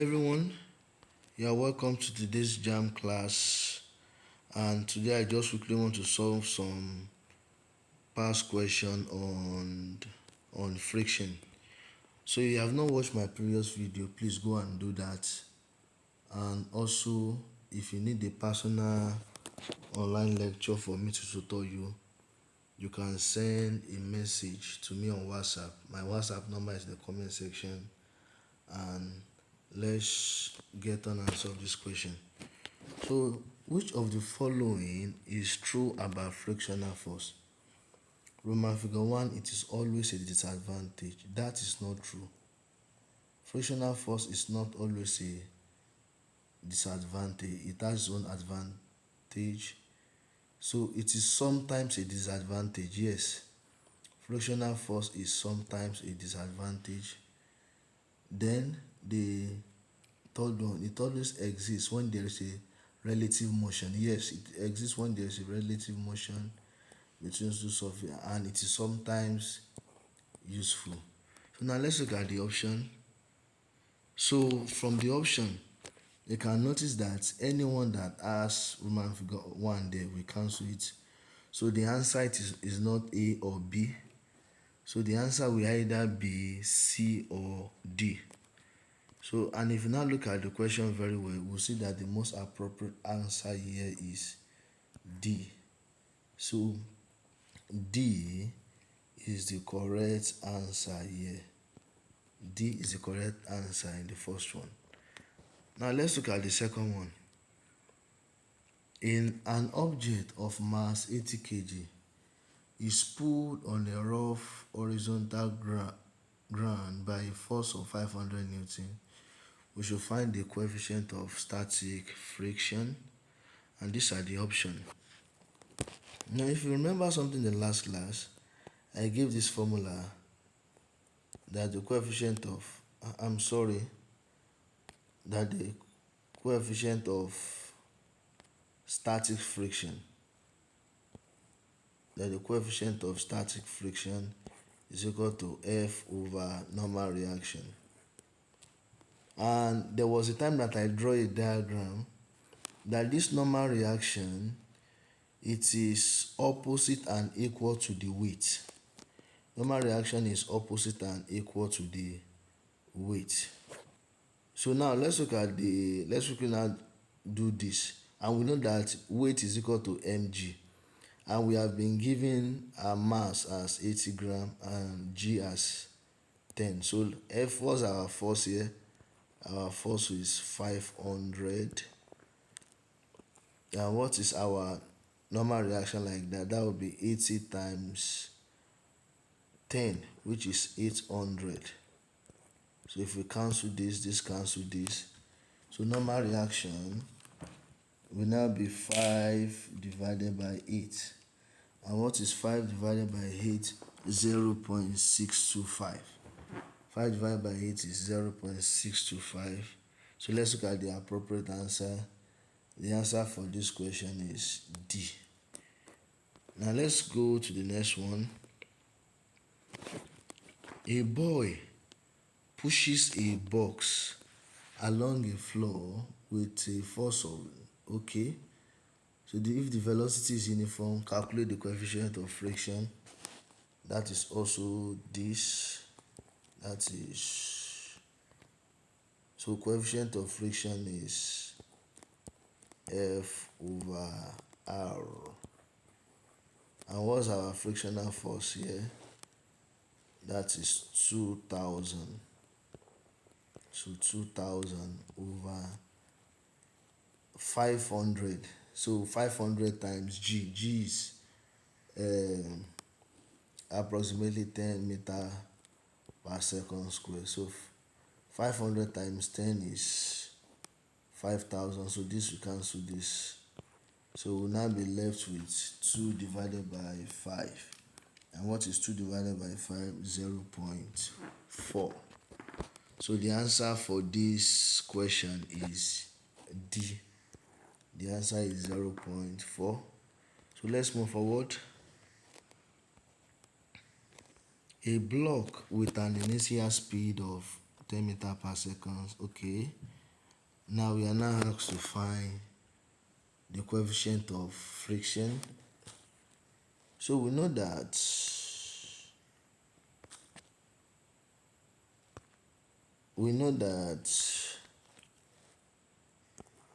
Everyone, you are welcome to today's Jamb class, and today I just quickly want to solve some past question on friction. So if you have not watched my previous video, please go and do that. And also, if you need a personal online lecture for me to tutor you, you can send a message to me on WhatsApp. My WhatsApp number is in the comment section, and let's get on and solve this question. So, which of the following is true about frictional force? Roman figure 1, it is always a disadvantage. That is not true. Frictional force is not always a disadvantage. It has its own advantage. So, it is sometimes a disadvantage. Yes, frictional force is sometimes a disadvantage. Then, the third one, it always exists when there is a relative motion. Yes, it exists when there is a relative motion between two surfaces, and it is sometimes useful. So now let's look at the option. So from the option, you can notice that anyone that has Roman figure 1 there, we cancel it. So the answer is not A or B. So the answer will either be C or D. So, and if you now look at the question very well, we'll see that the most appropriate answer here is D. So D is the correct answer here. D is the correct answer in the first one. Now let's look at the second one. In an object of mass 80 kg is pulled on a rough horizontal ground by a force of 500 Newton, we should find the coefficient of static friction, and these are the options. Now if you remember something in the last class, I gave this formula that the coefficient of that the coefficient of static friction is equal to F over normal reaction. And there was a time that I draw a diagram that this normal reaction, it is opposite and equal to the weight. Normal reaction is opposite and equal to the weight. So now let's quickly now do this, and we know that weight is equal to mg, and we have been given our mass as 80 gram and g as 10. So F was our force here. Our force is 500. And what is our normal reaction like that? That would be 80 times 10, which is 800. So if we cancel this cancel this. So normal reaction will now be 5 divided by 8. And what is 5 divided by 8? 0.625. 5 divided by 8 is 0.625. So let's look at the appropriate answer. The answer for this question is D. Now let's go to the next one. A boy pushes a box along a floor with a force of, okay, so if the velocity is uniform, calculate the coefficient of friction. That is also this. That is, so coefficient of friction is F over R. And what's our frictional force here? That is 2000. So 2000 over 500. So 500 times G. G is approximately 10 meter per second square. So 500 times 10 is 5000. So this will cancel this. So we'll now be left with 2 divided by 5. And what is 2 divided by 5? 0.4. So the answer for this question is D. The answer is 0.4. So let's move forward. A block with an initial speed of 10 meter per second. Okay. Now we are now asked to find the coefficient of friction. So we know that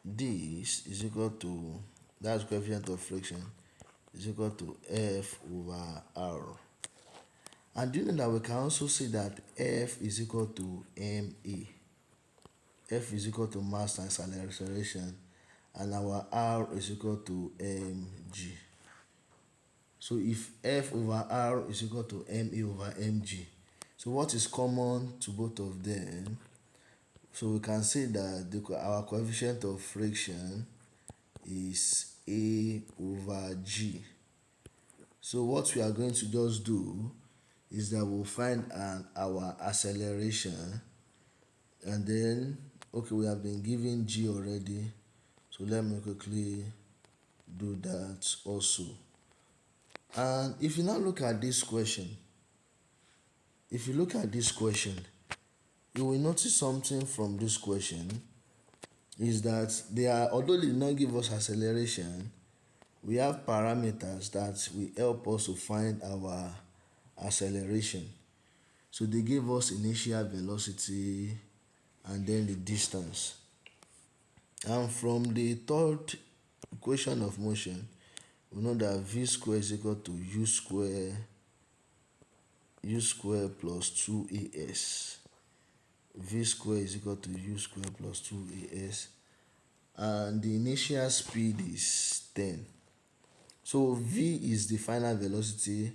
this is equal to, that's coefficient of friction, is equal to F over R. And do you know that we can also say that F is equal to ma? F is equal to mass times acceleration, and our R is equal to mg. So if F over R is equal to ma over mg, so what is common to both of them? So we can say that our coefficient of friction is A over G. So what we are going to just do is that we'll find our acceleration, and then, okay, we have been given G already, so let me quickly do that also. And if you now look at this question, you will notice something from this question is that although they did not give us acceleration, we have parameters that will help us to find our acceleration. So they gave us initial velocity and then the distance. And from the third equation of motion, we know that v square is equal to u square plus 2as. V square is equal to u square plus 2as. And the initial speed is 10. So v is the final velocity,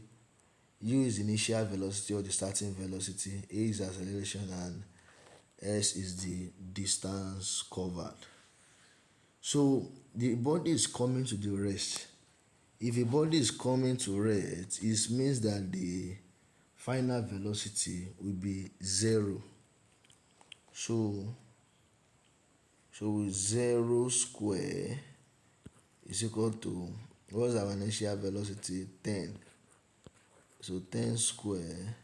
u is the initial velocity or the starting velocity, a is acceleration, and s is the distance covered. So the body is coming to the rest. If a body is coming to rest, it means that the final velocity will be 0. So 0 square is equal to, what's our initial velocity? 10. So 10 square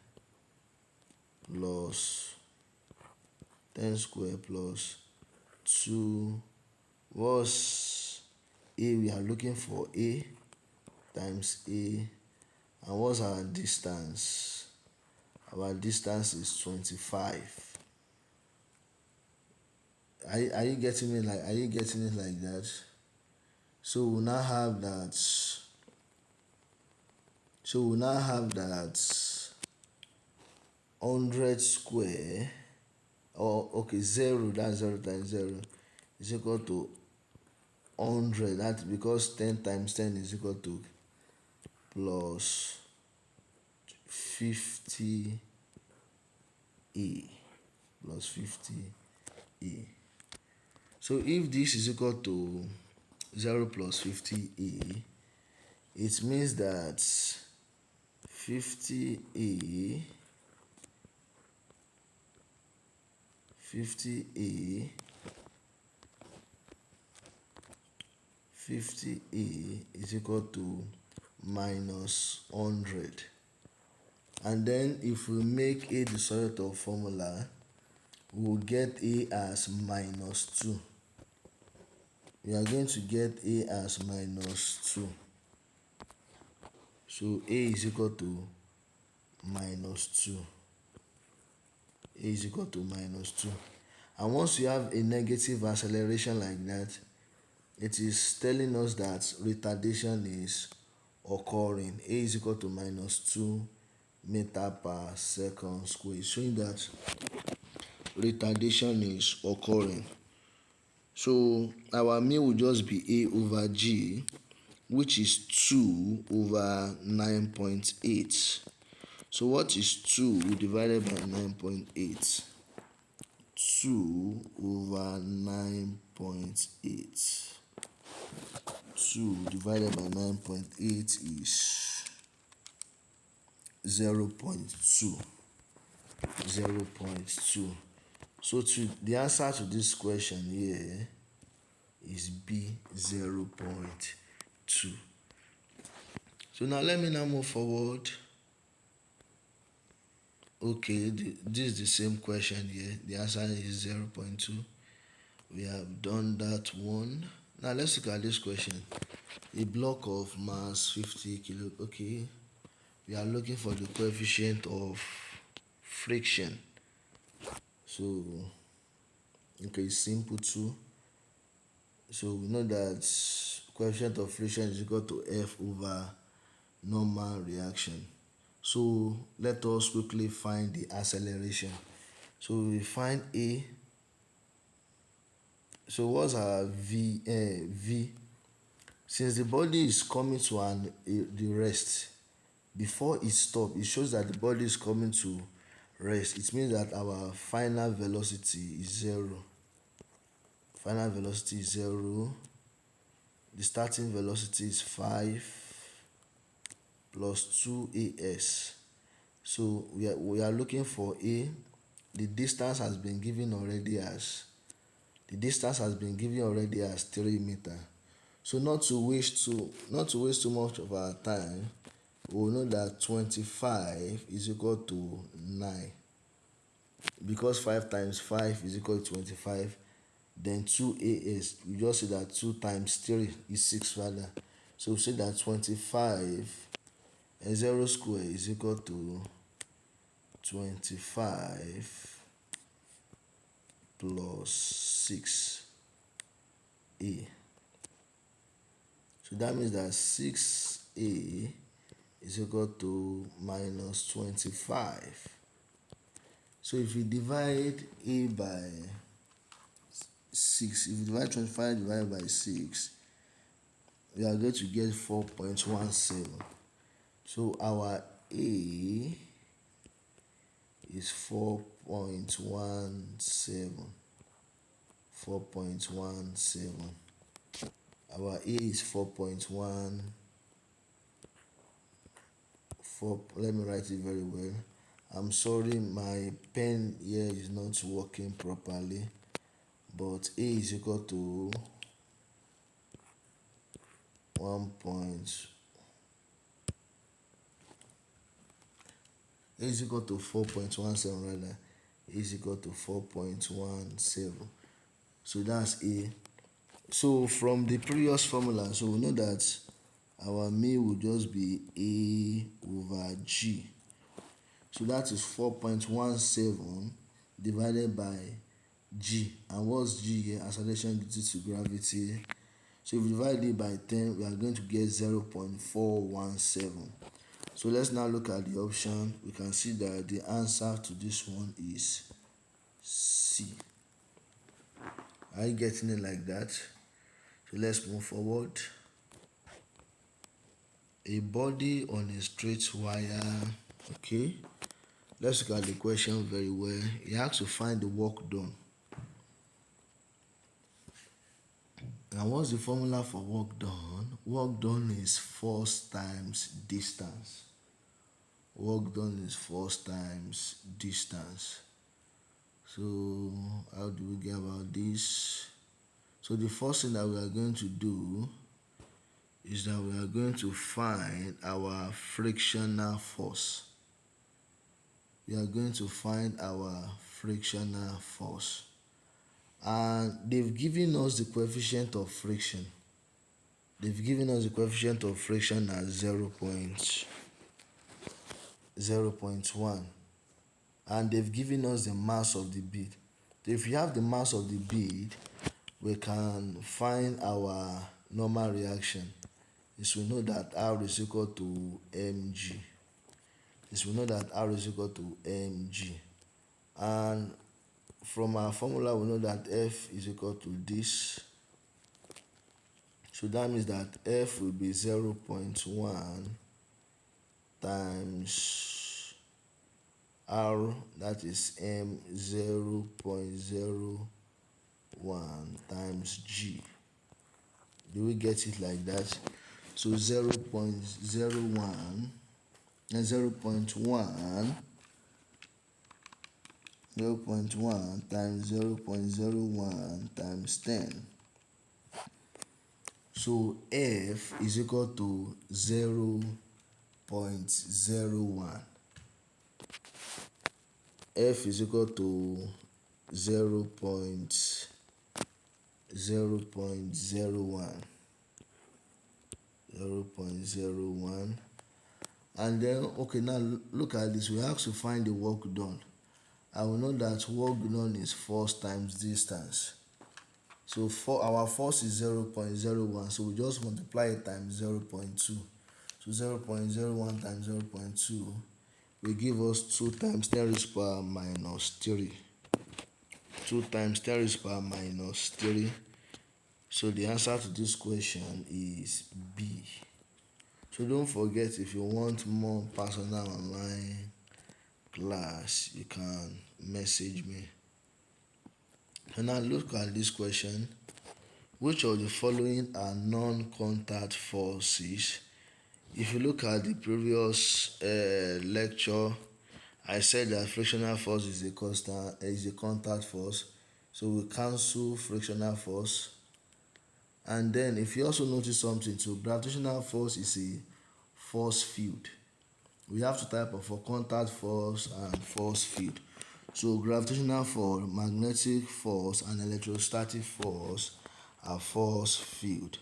plus 2. What's a? We are looking for a times a. And what's our distance? Our distance is 25. Are you getting me? Are you getting it like that? So we now have that. 100 square, or okay, 0, that's 0 times 0 is equal to 100. That's because 10 times 10 is equal to plus 50 a. Plus 50 a. So if this is equal to 0 plus 50 a, it means that 50 a is equal to minus 100. And then if we make a the sort of formula, we'll get a as minus 2. We are going to get a as minus 2. So a is equal to minus 2. A is equal to minus 2. And once you have a negative acceleration like that, it is telling us that retardation is occurring. A is equal to minus 2 meter per second square, showing that retardation is occurring. So our mu will just be A over G, which is 2 over 9.8. So what is 2 divided by 9.8? 2 over 9.8. 2 divided by 9.8 is 0.2. 0.2. So the answer to this question here is B, 0.2. So now let me now move forward Okay, this is the same question here. The answer is 0.2. We have done that one. Now let's look at this question. A block of mass 50 kilo. Okay, we are looking for the coefficient of friction. So, okay, it's simple too. So we know that coefficient of friction is equal to F over normal reaction. So let us quickly find the acceleration. So we find A. So what's our V? Since the body is coming to the rest, before it stops, it shows that the body is coming to rest. It means that our final velocity is zero. Final velocity is zero. The starting velocity is 5 plus 2as. So we are looking for A. The distance has been given already as 3 meters. So not to waste too much of our time, we will know that 25 is equal to 9, because 5 times 5 is equal to 25. Then 2as, we just say that 2 times 3 is 6 rather. So we say that 25 and 0 square is equal to 25 plus 6a. So that means that 6a is equal to minus 25. So if you divide a by 6, if you divide 25 divided by 6, we are going to get 4.17. So our A is 4.17. 4.17. Our A is 4.14. Let me write it very well. I'm sorry, my pen here is not working properly, but A is equal to 1. A is equal to 4.17 rather. A is equal to 4.17. So that's A. So from the previous formula, so we know that our mu will just be A over G. So that is 4.17 divided by G. And what's G here? Acceleration due to gravity. So if we divide it by 10, we are going to get 0.417. So let's now look at the option. We can see that the answer to this one is C. Are you getting it like that? So let's move forward. A body on a straight wire. Okay. Let's look at the question very well. He has to find the work done. And what's the formula for work done? Work done is force times distance. Work done is force times distance. So how do we get about this? So the first thing that we are going to do is that we are going to find our frictional force. We are going to find our frictional force. And they've given us the coefficient of friction. They've given us the coefficient of friction as 0.1. And they've given us the mass of the bead. So if we have the mass of the bead, we can find our normal reaction. Is we know that R is equal to mg. And from our formula, we know that F is equal to this. So that means that F will be 0.1 times R, that is M, 0.01 times G. Do we get it like that? So 0.01 and 0.1 times 0.01 times 10. So F is equal to 0.01. F is equal to 0.01, 0.01. And then, okay, now look at this. We have to find the work done. I will know that work done is force times distance. So for our force is 0.01, so we just multiply it times 0.2. So 0.01 times 0.2 will give us 2 times 10 raised to power minus 3. 2 times 10 raised to power minus 3. So the answer to this question is B. So don't forget, if you want more personal online class, you can message me. And now look at this question. Which of the following are non-contact forces? If you look at the previous lecture, I said that frictional force is a contact force. So we cancel frictional force. And then if you also notice something too, gravitational force is a force field. We have two types of contact force and force field. So gravitational force, magnetic force, and electrostatic force are force field.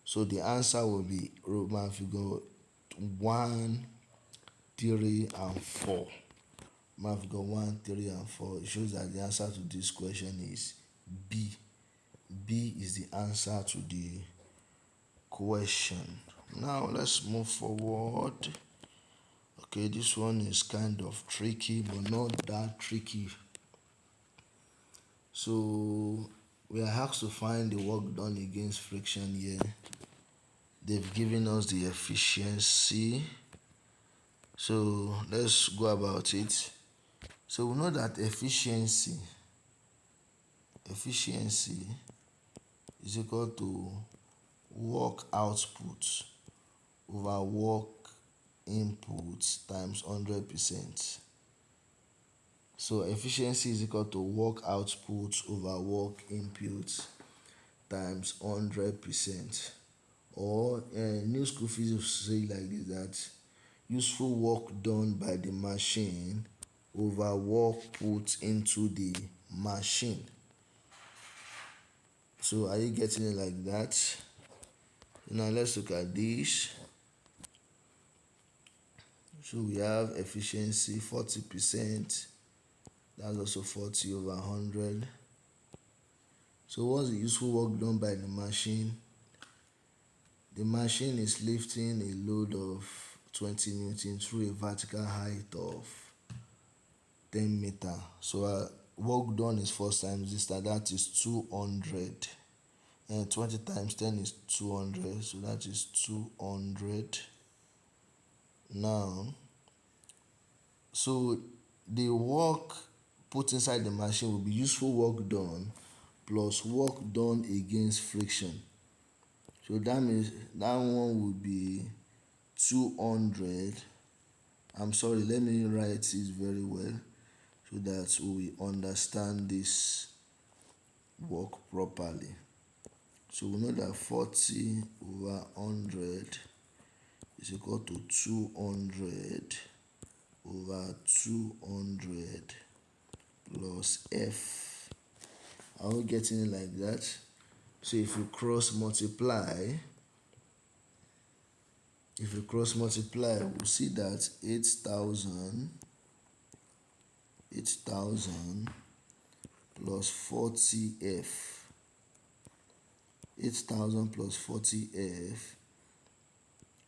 So the answer will be Roman figure 1, 3, and 4. Roman figure 1, 3, and 4. It shows that the answer to this question is B. B is the answer to the question. Now let's move forward. Okay, this one is kind of tricky, but not that tricky. So we are asked to find the work done against friction here. They've given us the efficiency. So let's go about it. So we know that efficiency is equal to work output over work input times 100%. So efficiency is equal to work output over work input times 100%. Or new school physics say like this, that useful work done by the machine over work put into the machine. So are you getting it like that? Now let's look at this. So we have efficiency 40%. That's also 40 over 100. So what's the useful work done by the machine? The machine is lifting a load of 20 Newton through a vertical height of 10 meter. So work done is force times distance, that is 200. And 20 times 10 is 200, so that is 200. Now, so the work put inside the machine will be useful work done plus work done against friction. So that means that one will be 200. I'm sorry, let me write it very well so that we understand this work properly. So we know that 40 over 100 is equal to 200 over 200 plus F. Are we getting it like that? So if you cross multiply, we'll see that 8,000 plus 40F. 8,000 plus 40F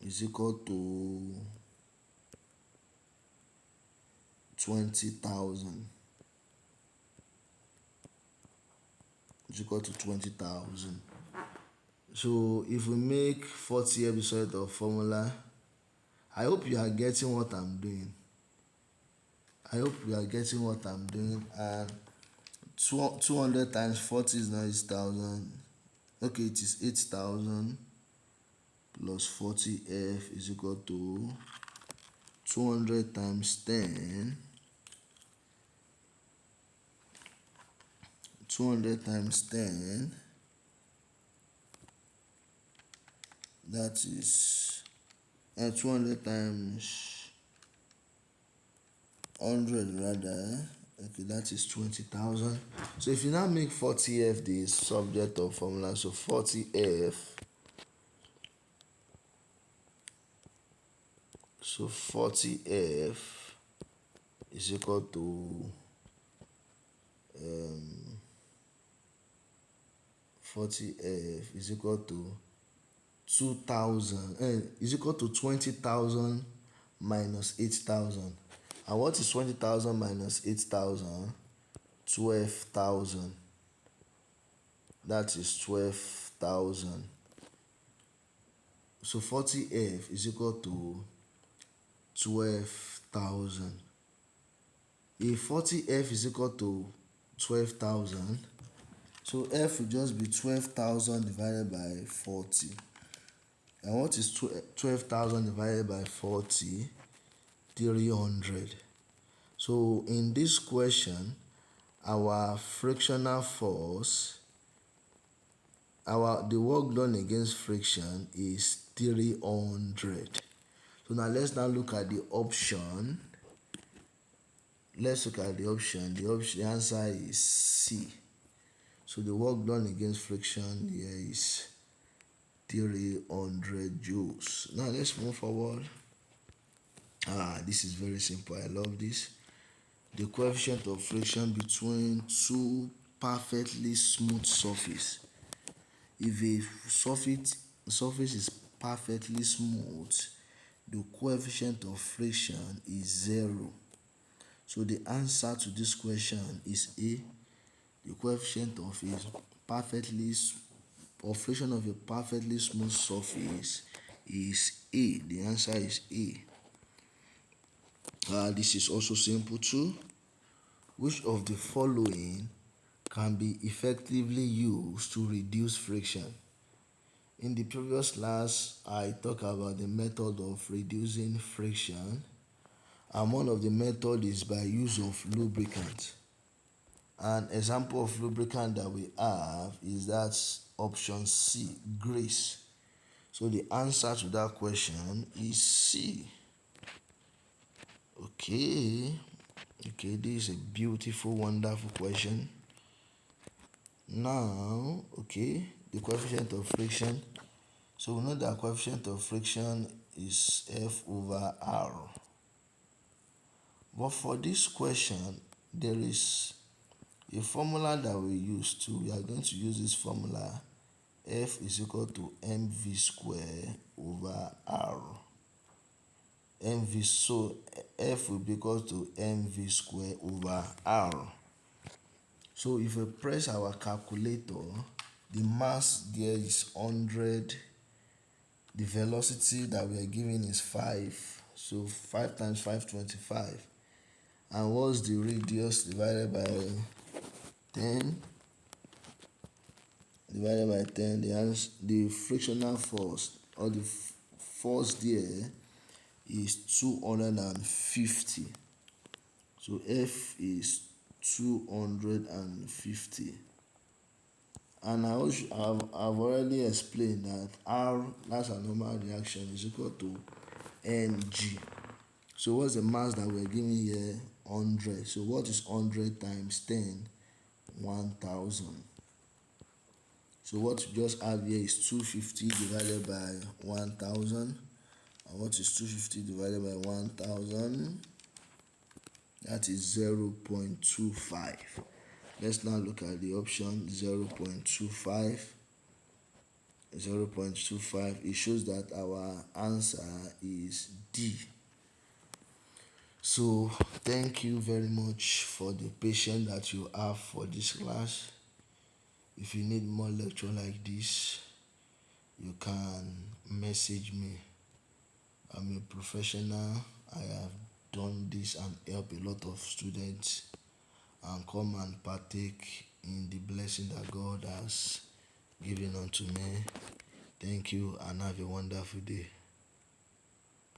is equal to 20,000. Is equal to 20,000. So if we make 40F the sort of formula, I hope you are getting what I'm doing. And 200 times 40 is now 8,000. Okay, it is 8,000 plus 40F is equal to 200 times 10. 200 times 10, that is 200 times 100 rather, Okay, that is 20,000. So if you now make 40F the subject of formula, so 40F, so 40F is equal to 40F is equal to 2,000, is equal to 20,000 minus 8,000. And what is 20,000 minus 8,000? 12,000. That is 12,000. So 40F is equal to 12,000. If 40F is equal to 12,000, so F will just be 12,000 divided by 40. And what is 12,000 divided by 40? 300. So in this question, our frictional force, the work done against friction is 300. So now let's now look at the option. Let's look at the option. The answer is C. So the work done against friction here is 300 joules. Now let's move forward. This is very simple. I love this. The coefficient of friction between two perfectly smooth surface. If a surface is perfectly smooth, the coefficient of friction is 0. So the answer to this question is A. The coefficient of friction of a perfectly smooth surface is A. The answer is A. This is also simple too. Which of the following can be effectively used to reduce friction? In the previous class, I talked about the method of reducing friction, and one of the methods is by use of lubricant. An example of lubricant that we have is that option C, grease. So the answer to that question is C. Okay, this is a beautiful, wonderful question. Now, the coefficient of friction. So we know that coefficient of friction is F over R. But for this question, there is a formula that we use to. We are going to use this formula. F is equal to mv square over R. So F will be equal to mv square over R. So if we press our calculator, the mass there is 100. The velocity that we are given is 5. So 5 times 5, 25. And what's the radius divided by 10? Divided by 10, the frictional force, or the force there, is 250. So F is 250. And I've already explained that R, that's a normal reaction, is equal to mg. So what's the mass that we're given here? 100. So what is 100 times 10? 1000. So what you just have here is 250 divided by 1000. And what is 250 divided by 1000? That is 0.25. Let's now look at the option 0.25. 0.25. It shows that our answer is D. So thank you very much for the patience that you have for this class. If you need more lecture like this, you can message me. I'm a professional. I have done this and helped a lot of students, and come and partake in the blessing that God has given unto me. Thank you and have a wonderful day.